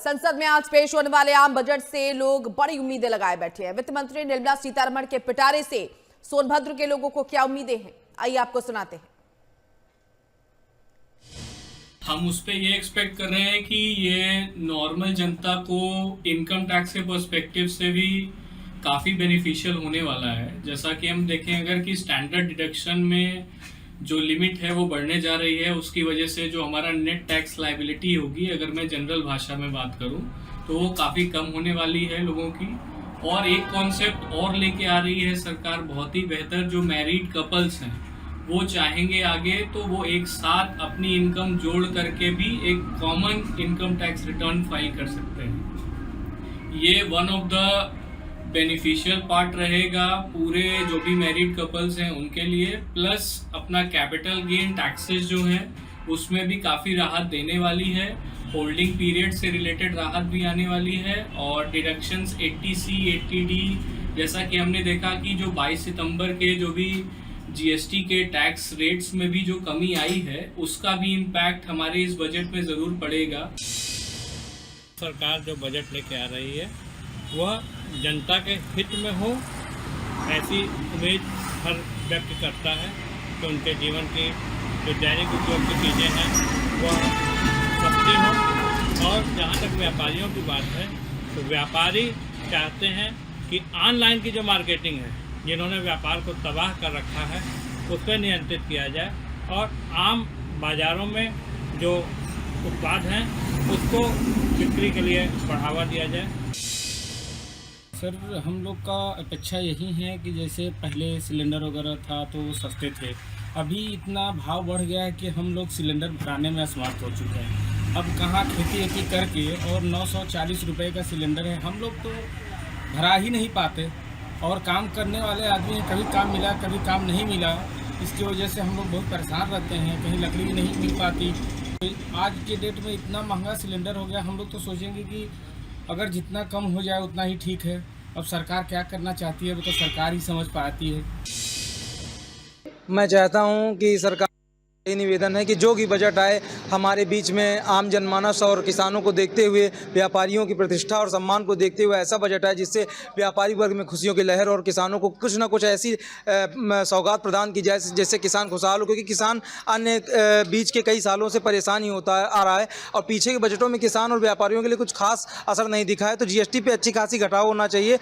संसद में आज पेश होने वाले आम बजट से लोग बड़ी उम्मीदें लगाए बैठे हैं। वित्त मंत्री निर्मला सीतारमण के पिटारे से सोनभद्र के लोगों को क्या उम्मीदें हैं, आइए आपको सुनाते हैं। हम उस पे ये एक्सपेक्ट कर रहे हैं कि ये नॉर्मल जनता को इनकम टैक्स के पर्सपेक्टिव से भी काफ़ी बेनिफिशियल होने वाला है। जैसा कि हम देखें अगर कि स्टैंडर्ड डिडक्शन में जो लिमिट है वो बढ़ने जा रही है, उसकी वजह से जो हमारा नेट टैक्स लायबिलिटी होगी, अगर मैं जनरल भाषा में बात करूं, तो वो काफ़ी कम होने वाली है लोगों की। और एक कॉन्सेप्ट और लेके आ रही है सरकार बहुत ही बेहतर, जो मैरिड कपल्स हैं वो चाहेंगे आगे तो वो एक साथ अपनी इनकम जोड़ करके भी एक common income tax return file कर सकते हैं। ये one of the beneficial part रहेगा पूरे जो भी मैरिड कपल्स हैं उनके लिए। प्लस अपना कैपिटल गेन टैक्सेस जो हैं उसमें भी काफ़ी राहत देने वाली है। होल्डिंग पीरियड से रिलेटेड राहत भी आने वाली है। और डिडक्शंस 80C 80D, जैसा कि हमने देखा कि जो 22 सितंबर के जो भी GST के टैक्स रेट्स में भी जो कमी आई है, उसका भी इम्पैक्ट हमारे इस बजट में ज़रूर पड़ेगा। सरकार जो बजट लेके आ रही है वह जनता के हित में हो, ऐसी उम्मीद हर व्यक्ति करता है कि उनके जीवन की जो दैनिक उपयोग की चीज़ें हैं वह सस्ती हों। और जहाँ तक व्यापारियों की बात है तो व्यापारी चाहते हैं कि ऑनलाइन की जो मार्केटिंग है, जिन्होंने व्यापार को तबाह कर रखा है, उस पर नियंत्रित किया जाए और आम बाज़ारों में जो उत्पाद हैं उसको बिक्री के लिए बढ़ावा दिया जाए। सर, हम लोग का अपेक्षा यही है कि जैसे पहले सिलेंडर वगैरह था तो वो सस्ते थे, अभी इतना भाव बढ़ गया है कि हम लोग सिलेंडर भराने में असमर्थ हो चुके हैं। अब कहाँ खेती करके और 940 रुपये का सिलेंडर है, हम लोग तो भरा ही नहीं पाते। और काम करने वाले आदमी कभी काम मिला कभी काम नहीं मिला, इसकी वजह से हम लोग बहुत परेशान रहते हैं, कहीं लकड़ी नहीं मिल पाती। आज के डेट में इतना महंगा सिलेंडर हो गया, हम लोग तो सोचेंगे कि अगर जितना कम हो जाए उतना ही ठीक है। अब सरकार क्या करना चाहती है वो तो सरकार ही समझ पाती है। मैं चाहता हूं कि सरकार ये निवेदन है कि जो भी बजट आए हमारे बीच में आम जनमानस और किसानों को देखते हुए, व्यापारियों की प्रतिष्ठा और सम्मान को देखते हुए ऐसा बजट आए जिससे व्यापारी वर्ग में खुशियों की लहर और किसानों को कुछ ना कुछ ऐसी सौगात प्रदान की जाए जिससे किसान खुशहाल हो। क्योंकि किसान अन्य बीच के कई सालों से परेशान ही होता आ रहा है और पीछे के बजटों में किसान और व्यापारियों के लिए कुछ खास असर नहीं दिखा है। तो GST पे अच्छी खासी घटाव होना चाहिए।